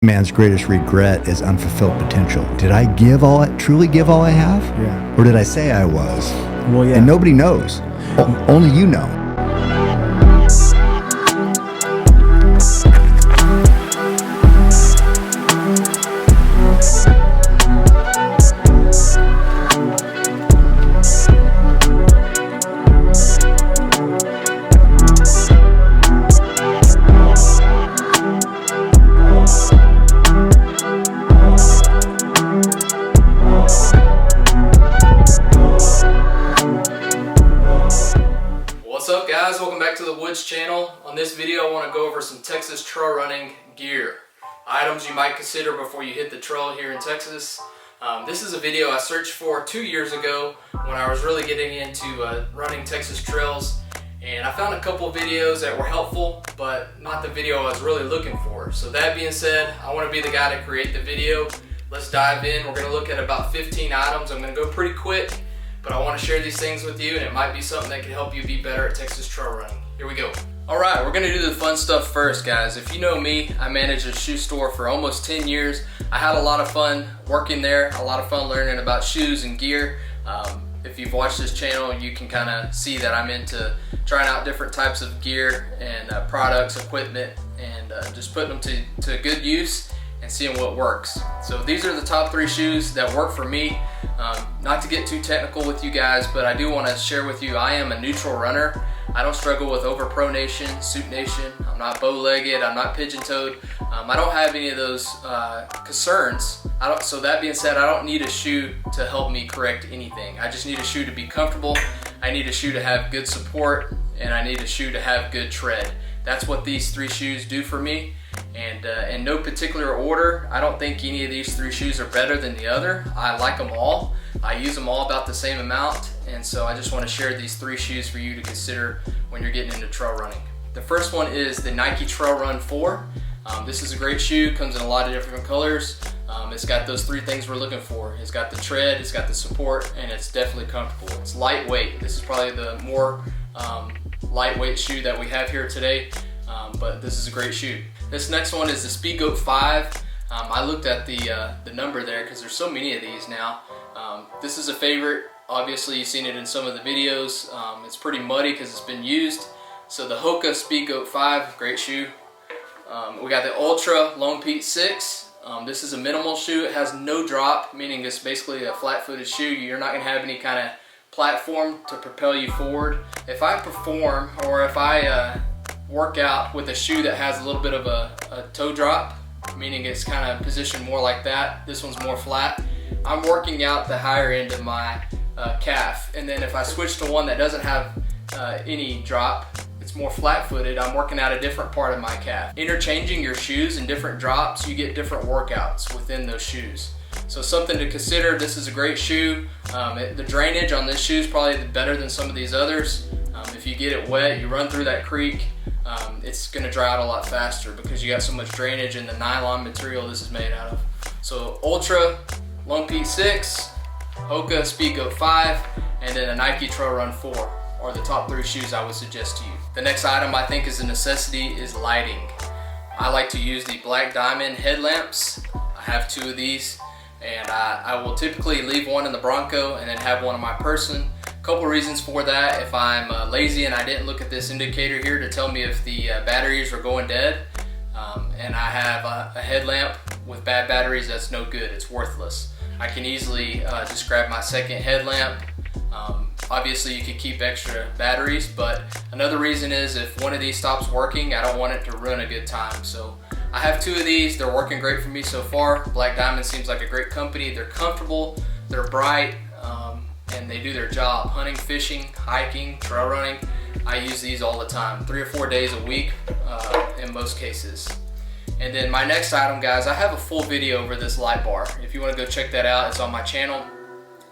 Man's greatest regret is unfulfilled potential. Did I truly give all I have? Yeah. Or did I say I was? Well, yeah. And nobody knows. Only you know. What's up guys, welcome back to the Woods channel. On this video I want to go over some Texas trail running gear. Items you might consider before you hit the trail here in Texas. This is a video I searched for 2 years ago when I was really getting into running Texas trails, and I found a couple videos that were helpful but not the video I was really looking for. So that being said, I want to be the guy to create the video. Let's dive in. We're going to look at about 15 items. I'm going to go pretty quick, but I want to share these things with you, and it might be something that can help you be better at Texas trail running. Here we go. Alright, we're going to do the fun stuff first, guys. If you know me, I managed a shoe store for almost 10 years. I had a lot of fun working there, a lot of fun learning about shoes and gear. If you've watched this channel, you can kind of see that I'm into trying out different types of gear and products, equipment, and just putting them to good use and seeing what works. So these are the top 3 shoes that work for me. Not to get too technical with you guys, but I do want to share with you I am a neutral runner. I don't struggle with overpronation, supination. I'm not bow-legged, I'm not pigeon-toed. I don't have any of those concerns. So that being said, I don't need a shoe to help me correct anything. I just need a shoe to be comfortable. I need a shoe to have good support, and I need a shoe to have good tread. That's what these 3 shoes do for me. And in no particular order, I don't think any of these 3 shoes are better than the other. I like them all. I use them all about the same amount, and so I just want to share these 3 shoes for you to consider when you're getting into trail running. The first one is the Nike Trail Run 4. This is a great shoe, comes in a lot of different colors. It's got those 3 things we're looking for. It's got the tread, it's got the support, and it's definitely comfortable. It's lightweight. This is probably the more lightweight shoe that we have here today, but this is a great shoe. This next one is the SPEEDGOAT 5. I looked at the number there because there's so many of these now. This is a favorite. Obviously you've seen it in some of the videos. It's pretty muddy because it's been used. So the HOKA SPEEDGOAT 5, great shoe. We got the ALTRA LONEPEAK 6. This is a minimal shoe. It has no drop, meaning it's basically a flat-footed shoe. You're not going to have any kind of platform to propel you forward. If I perform, or if I work out with a shoe that has a little bit of a toe drop, meaning it's kind of positioned more like that, this one's more flat, I'm working out the higher end of my calf. And then if I switch to one that doesn't have any drop, it's more flat-footed, I'm working out a different part of my calf. Interchanging your shoes in different drops, you get different workouts within those shoes. So something to consider. This is a great shoe. The drainage on this shoe is probably better than some of these others. If you get it wet, you run through that creek, it's going to dry out a lot faster because you got so much drainage in the nylon material this is made out of. So Ultra LONEPEAK 6, HOKA SPEEDGOAT 5, and then a Nike Trail Run 4 are the top 3 shoes I would suggest to you. The next item I think is a necessity is lighting. I like to use the Black Diamond headlamps. I have 2 of these, and I will typically leave one in the Bronco and then have one in my person. Couple reasons for that. If I'm lazy and I didn't look at this indicator here to tell me if the batteries are going dead, and I have a headlamp with bad batteries, that's no good, it's worthless. I can easily just grab my second headlamp. Obviously you could keep extra batteries, but another reason is if one of these stops working, I don't want it to ruin a good time. So I have 2 of these, they're working great for me so far. Black Diamond seems like a great company. They're comfortable, they're bright, and they do their job. Hunting, fishing, hiking, trail running, I use these all the time, 3 or 4 days a week in most cases. And then my next item, guys, I have a full video over this light bar. If you want to go check that out, it's on my channel.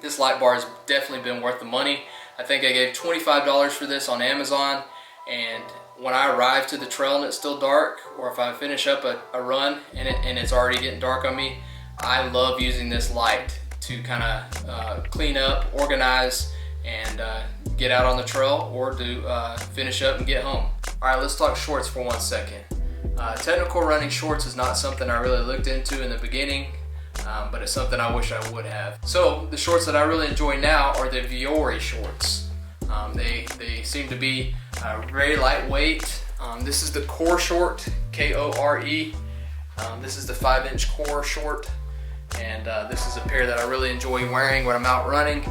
This light bar has definitely been worth the money. I think I gave $25 for this on Amazon, and when I arrive to the trail and it's still dark, or if I finish up a run and it's already getting dark on me, I love using this light to kind of clean up, organize, and get out on the trail, or to finish up and get home. All right, let's talk shorts for 1 second. Technical running shorts is not something I really looked into in the beginning, but it's something I wish I would have. So the shorts that I really enjoy now are the FOOTWEAR shorts. They seem to be very lightweight. This is the core short, K-O-R-E. This is the 5-inch core short, and this is a pair that I really enjoy wearing when I'm out running.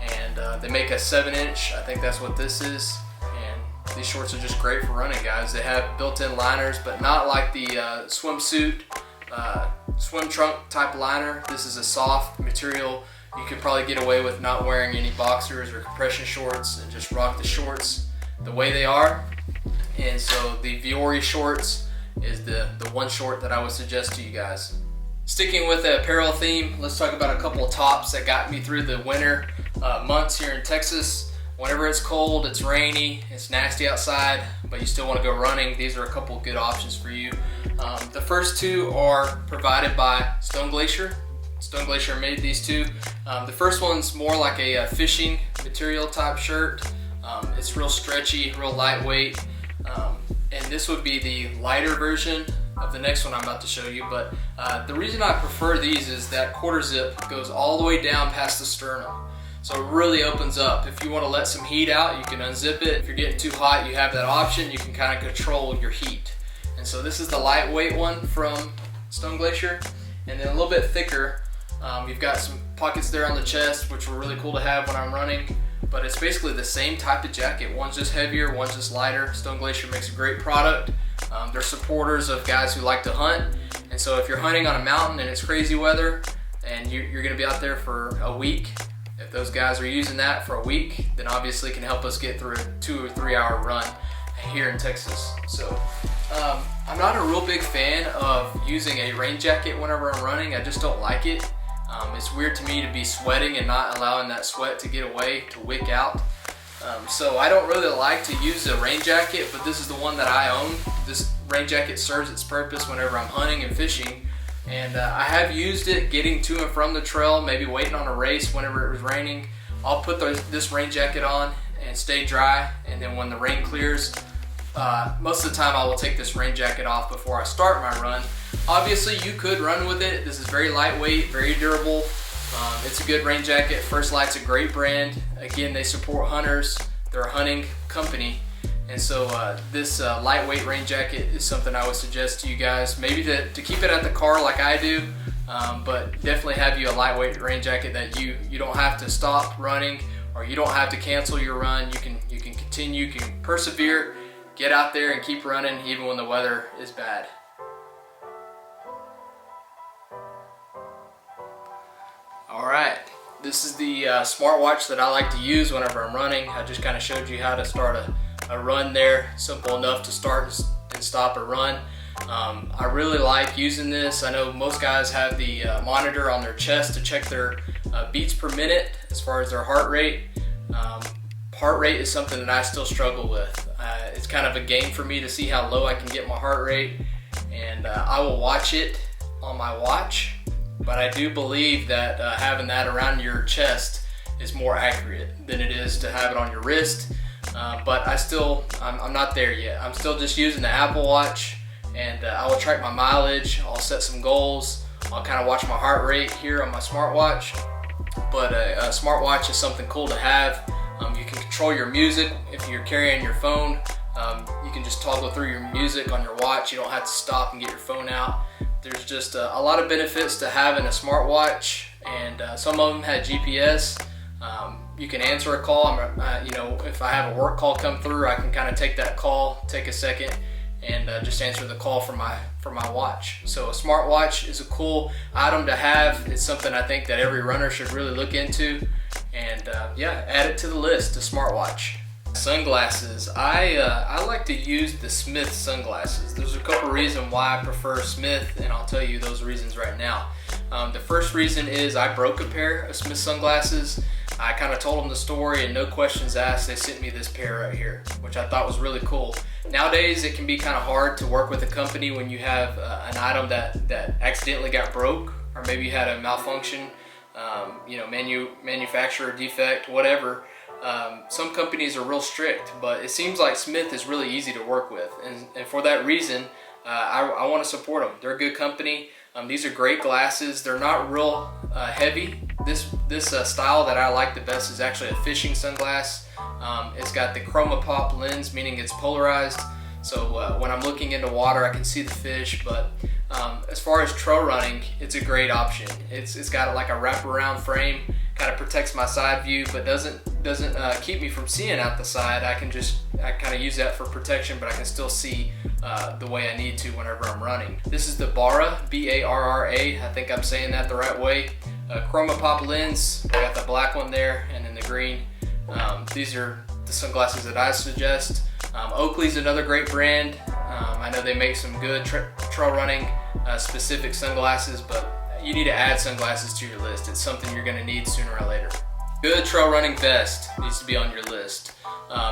And they make a 7-inch, I think that's what this is. And these shorts are just great for running, guys. They have built-in liners, but not like the swimsuit, swim trunk type liner. This is a soft material. You could probably get away with not wearing any boxers or compression shorts and just rock the shorts the way they are. And so the FOOTWEAR shorts is the one short that I would suggest to you guys. Sticking with the apparel theme, let's talk about a couple of tops that got me through the winter months here in Texas. Whenever it's cold, it's rainy, it's nasty outside, but you still want to go running, these are a couple of good options for you. The first two are provided by Stone Glacier. Stone Glacier made these two. The first one's more like a fishing material type shirt. It's real stretchy, real lightweight, and this would be the lighter version of the next one I'm about to show you. But the reason I prefer these is that quarter zip goes all the way down past the sternum. So it really opens up. If you want to let some heat out, you can unzip it. If you're getting too hot, you have that option. You can kind of control your heat. And so this is the lightweight one from Stone Glacier. And then a little bit thicker. You've got some pockets there on the chest, which were really cool to have when I'm running. But it's basically the same type of jacket. One's just heavier, one's just lighter. Stone Glacier makes a great product. They're supporters of guys who like to hunt. And so if you're hunting on a mountain and it's crazy weather and you're gonna be out there for a week, if those guys are using that for a week, then obviously it can help us get through a 2 or 3 hour run here in Texas. So I'm not a real big fan of using a rain jacket whenever I'm running. I just don't like it. It's weird to me to be sweating and not allowing that sweat to get away, to wick out. So I don't really like to use a rain jacket, but this is the one that I own. This rain jacket serves its purpose whenever I'm hunting and fishing. And I have used it getting to and from the trail, maybe waiting on a race whenever it was raining. I'll put this rain jacket on and stay dry, and then when the rain clears, most of the time I will take this rain jacket off before I start my run. Obviously you could run with it. This is very lightweight, very durable. It's a good rain jacket. First Light's a great brand. Again, they support hunters. They're a hunting company. And so this lightweight rain jacket is something I would suggest to you guys. Maybe to keep it at the car like I do, but definitely have you a lightweight rain jacket that you don't have to stop running, or you don't have to cancel your run. You can continue, you can persevere, get out there and keep running even when the weather is bad. Alright, this is the smartwatch that I like to use whenever I'm running. I just kind of showed you how to start a run there. Simple enough to start and stop a run. I really like using this. I know most guys have the monitor on their chest to check their beats per minute as far as their heart rate. Heart rate is something that I still struggle with. It's kind of a game for me to see how low I can get my heart rate, and I will watch it on my watch. But I do believe that having that around your chest is more accurate than it is to have it on your wrist. But I'm not there yet. I'm still just using the Apple Watch, and I will track my mileage. I'll set some goals. I'll kind of watch my heart rate here on my smartwatch. But a smartwatch is something cool to have. You can control your music if you're carrying your phone. You can just toggle through your music on your watch. You don't have to stop and get your phone out. There's just a lot of benefits to having a smartwatch, and some of them had GPS. You can answer a call. If I have a work call come through, I can kind of take that call, take a second, and just answer the call from my watch. So a smartwatch is a cool item to have. It's something I think that every runner should really look into, and add it to the list, a smartwatch. Sunglasses. I like to use the Smith sunglasses. There's a couple reasons why I prefer Smith, and I'll tell you those reasons right now. The first reason is I broke a pair of Smith sunglasses. I kind of told them the story, and no questions asked, they sent me this pair right here, which I thought was really cool. Nowadays it can be kind of hard to work with a company when you have an item that accidentally got broke, or maybe you had a malfunction, manufacturer defect, whatever. Some companies are real strict, but it seems like Smith is really easy to work with, and for that reason I want to support them. They're a good company. These are great glasses. They're not real heavy. This style that I like the best is actually a fishing sunglass. It's got the chroma pop lens, meaning it's polarized. So when I'm looking into water, I can see the fish. But as far as trail running, it's a great option. It's got like a wraparound frame, kind of protects my side view, but doesn't keep me from seeing out the side. I kind of use that for protection, but I can still see the way I need to whenever I'm running. This is the Barra, B-A-R-R-A. I think I'm saying that the right way. Chroma pop lens. I got the black one there, and then the green. These are the sunglasses that I suggest. Oakley's another great brand. I know they make some good trail running specific sunglasses, but you need to add sunglasses to your list. It's something you're going to need sooner or later. Good trail running vest needs to be on your list.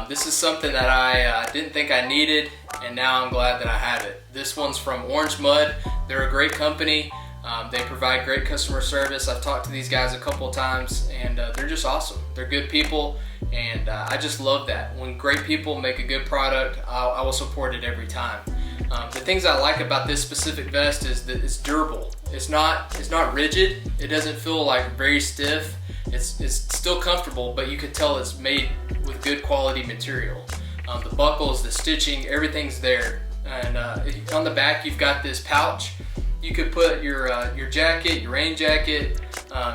This is something that I didn't think I needed, and now I'm glad that I have it. This one's from Orange Mud. They're a great company. They provide great customer service. I've talked to these guys a couple of times, and they're just awesome. They're good people, and I just love that. When great people make a good product, I will support it every time. The things I like about this specific vest is that it's durable. It's not rigid. It doesn't feel like very stiff. It's still comfortable, but you could tell it's made with good quality material. The buckles, the stitching, everything's there. And on the back, you've got this pouch. You could put your jacket, your rain jacket.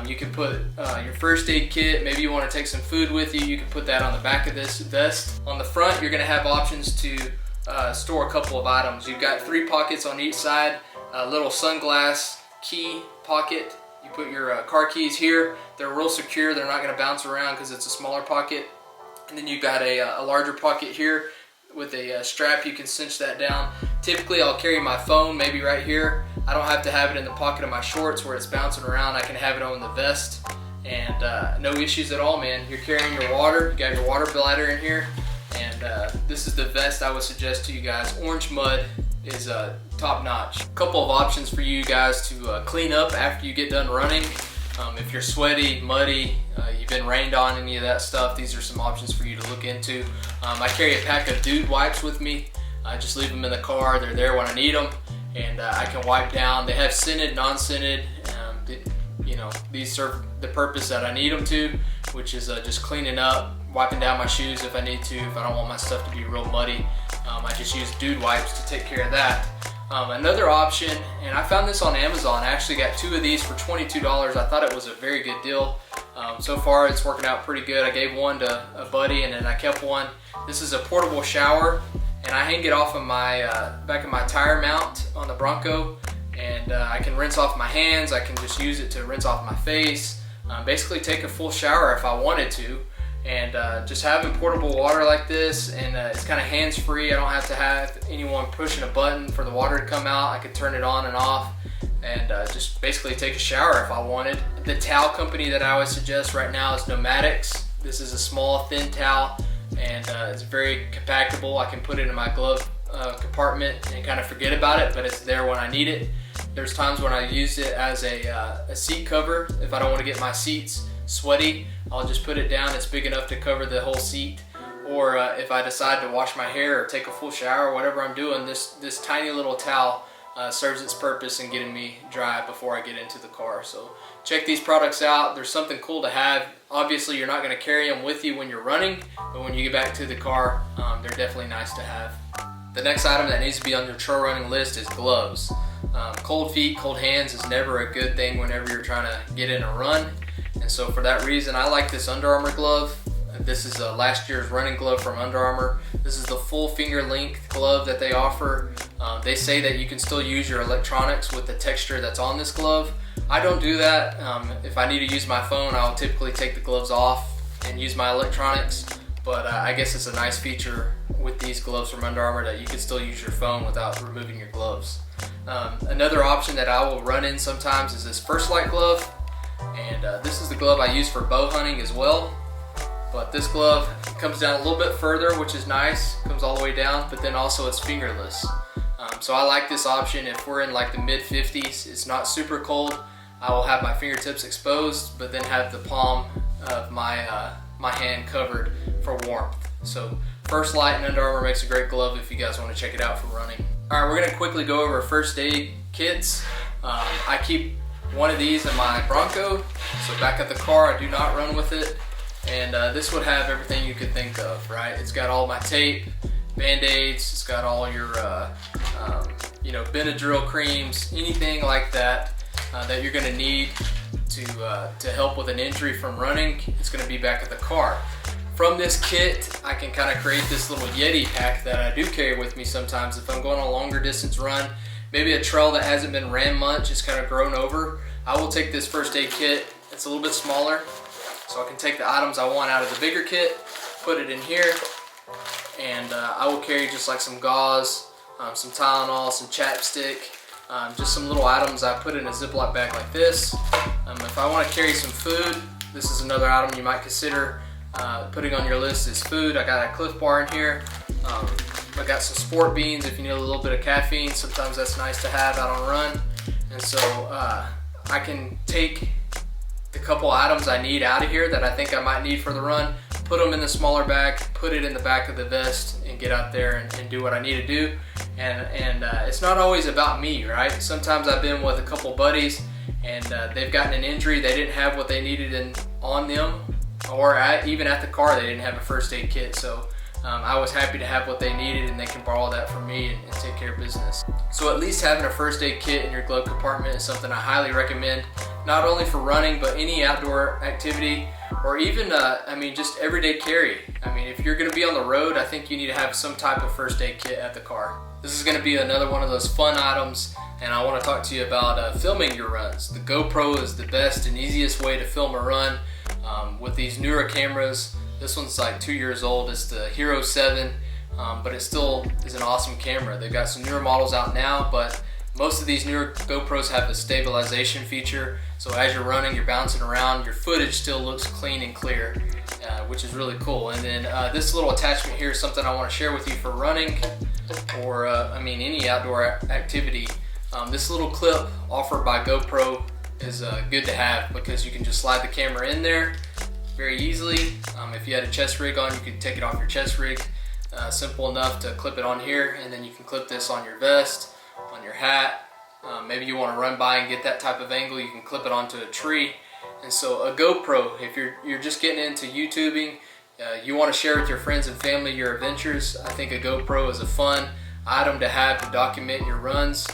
You could put your first aid kit. Maybe you want to take some food with you. You can put that on the back of this vest. On the front, you're going to have options to store a couple of items. You've got 3 pockets on each side. A little sunglass key pocket. You put your car keys here. They're real secure. They're not going to bounce around because it's a smaller pocket. And then you've got a larger pocket here with a strap. You can cinch that down. Typically, I'll carry my phone maybe right here. I don't have to have it in the pocket of my shorts where it's bouncing around. I can have it on the vest, and no issues at all, man. You're carrying your water. You got your water bladder in here, and this is the vest I would suggest to you guys. Orange Mud is top notch. A couple of options for you guys to clean up after you get done running. If you're sweaty, muddy, you've been rained on, any of that stuff, these are some options for you to look into. I carry a pack of dude wipes with me. I just leave them in the car. They're there when I need them, and I can wipe down. They have scented, non-scented. These serve the purpose that I need them to, which is just cleaning up, wiping down my shoes if I need to, if I don't want my stuff to be real muddy. I just use dude wipes to take care of that. Another option, and I found this on Amazon. I actually got 2 of these for $22. I thought it was a very good deal. So far it's working out pretty good. I gave one to a buddy, and then I kept one. This is a portable shower, and I hang it off of my back of my tire mount on the Bronco, and I can rinse off my hands. I can just use it to rinse off my face. Basically take a full shower if I wanted to. And just having portable water like this, and it's kind of hands-free. I don't have to have anyone pushing a button for the water to come out. I could turn it on and off, and just basically take a shower if I wanted. The towel company that I would suggest right now is Nomadics. This is a small, thin towel, and it's very compactable. I can put it in my glove compartment and kind of forget about it, but it's there when I need it. There's times when I use it as a seat cover. If I don't want to get my seats sweaty, I'll just put it down. It's big enough to cover the whole seat. Or if I decide to wash my hair or take a full shower or whatever I'm doing, this tiny little towel serves its purpose in getting me dry before I get into the car. So check these products out. There's something cool to have. Obviously, you're not going to carry them with you when you're running, but when you get back to the car, they're definitely nice to have. The next item that needs to be on your trail running list is gloves. Cold feet, cold hands is never a good thing whenever you're trying to get in a run. And so for that reason, I like this Under Armour glove. This is last year's running glove from Under Armour. This is the full finger length glove that they offer. They say that you can still use your electronics with the texture that's on this glove. I don't do that. If I need to use my phone, I'll typically take the gloves off and use my electronics. But I guess it's a nice feature with these gloves from Under Armour that you can still use your phone without removing your gloves. Another option that I will run in sometimes is this First Light glove. And this is the glove I use for bow hunting as well. But this glove comes down a little bit further, which is nice. Comes all the way down, but then also it's fingerless. So I like this option. If we're in like the mid 50s, it's not super cold, I will have my fingertips exposed, but then have the palm of my hand covered for warmth. So First Light and Under Armour makes a great glove if you guys want to check it out for running. Alright, we're going to quickly go over first aid kits. I keep one of these in my Bronco, so back at the car I do not run with it. And this would have everything you could think of, right? It's got all my tape, band-aids, it's got all your you know, Benadryl creams, anything like that that you're going to need to help with an injury from running. It's going to be back at the car. From this kit, I can kind of create this little Yeti pack that I do carry with me sometimes if I'm going on a longer distance run, maybe a trail that hasn't been ran much, it's kind of grown over. I will take this first aid kit. It's a little bit smaller, so I can take the items I want out of the bigger kit, put it in here, and I will carry just like some gauze, some Tylenol, some chapstick, just some little items I put in a Ziploc bag like this. If I want to carry some food, this is another item you might consider putting on your list is food. I got a Cliff Bar in here. I got some sport beans if you need a little bit of caffeine. Sometimes that's nice to have out on a run. And so I can take the couple items I need out of here that I think I might need for the run, put them in the smaller bag, put it in the back of the vest, and get out there and do what I need to do. And it's not always about me, right? Sometimes I've been with a couple buddies and they've gotten an injury, they didn't have what they needed on them, or even at the car they didn't have a first aid kit. So I was happy to have what they needed, and they can borrow that from me and take care of business. So at least having a first aid kit in your glove compartment is something I highly recommend, not only for running, but any outdoor activity, or even, I mean, just everyday carry. I mean, if you're gonna be on the road, I think you need to have some type of first aid kit at the car. This is gonna be another one of those fun items, and I wanna talk to you about filming your runs. The GoPro is the best and easiest way to film a run with these newer cameras. This one's like 2 years old. It's the Hero 7, but it still is an awesome camera. They've got some newer models out now, but most of these newer GoPros have the stabilization feature. So as you're running, you're bouncing around, your footage still looks clean and clear, which is really cool. And then this little attachment here is something I want to share with you for running, or I mean any outdoor activity. This little clip offered by GoPro is good to have because you can just slide the camera in there very easily. If you had a chest rig on, you could take it off your chest rig. Simple enough to clip it on here, and then you can clip this on your vest, on your hat. Maybe you want to run by and get that type of angle, you can clip it onto a tree. And so a GoPro, if you're just getting into YouTubing, you want to share with your friends and family your adventures, I think a GoPro is a fun item to have to document your runs.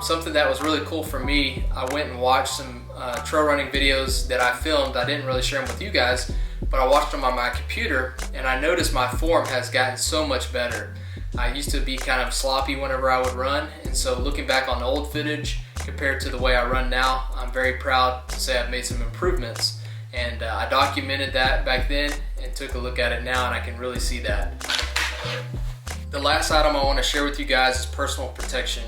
Something that was really cool for me, I went and watched some trail running videos that I filmed. I didn't really share them with you guys, but I watched them on my computer, and I noticed my form has gotten so much better. I used to be kind of sloppy whenever I would run, and so looking back on the old footage compared to the way I run now, I'm very proud to say I've made some improvements. And I documented that back then and took a look at it now, and I can really see that. The last item I want to share with you guys is personal protection.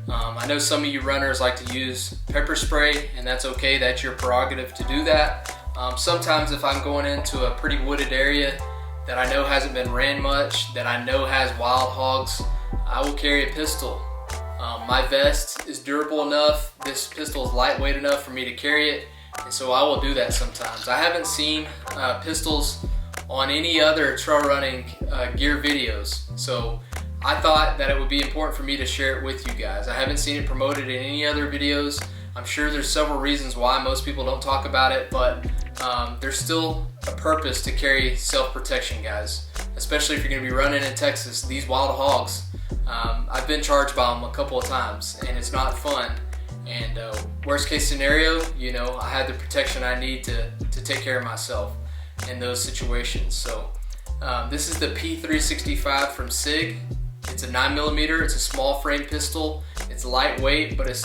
I know some of you runners like to use pepper spray, and that's okay, that's your prerogative to do that. Sometimes if I'm going into a pretty wooded area that I know hasn't been ran much, that I know has wild hogs, I will carry a pistol. My vest is durable enough, this pistol is lightweight enough for me to carry it, and so I will do that sometimes. I haven't seen pistols on any other trail running gear videos, so I thought that it would be important for me to share it with you guys. I haven't seen it promoted in any other videos. I'm sure there's several reasons why most people don't talk about it, but there's still a purpose to carry self-protection, guys. Especially if you're gonna be running in Texas, these wild hogs. I've been charged by them a couple of times, and it's not fun. And worst case scenario, you know, I had the protection I need to take care of myself in those situations. So this is the P365 from SIG. It's a 9mm, it's a small frame pistol. It's lightweight, but it's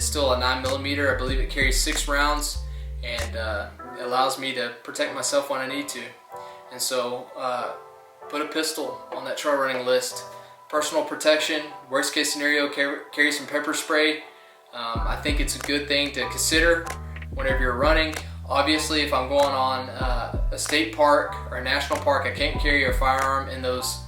still a 9mm. I believe it carries 6 rounds, and it allows me to protect myself when I need to. And so put a pistol on that trail running list. Personal protection, worst case scenario, carry some pepper spray. I think it's a good thing to consider whenever you're running. Obviously, if I'm going on a state park or a national park, I can't carry a firearm in those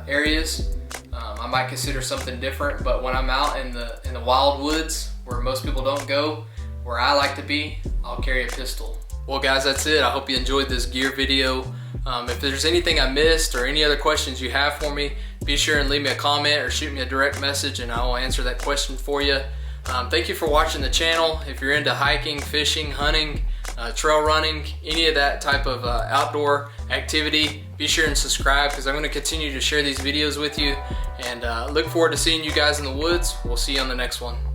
areas. I might consider something different, but when I'm out in the wild woods where most people don't go, where I like to be, I'll carry a pistol. Well guys, that's it. I hope you enjoyed this gear video. If there's anything I missed or any other questions you have for me, be sure and leave me a comment or shoot me a direct message and I will answer that question for you. Thank you for watching the channel. If you're into hiking, fishing, hunting, trail running, any of that type of outdoor activity, be sure and subscribe because I'm going to continue to share these videos with you, and look forward to seeing you guys in the woods. We'll see you on the next one.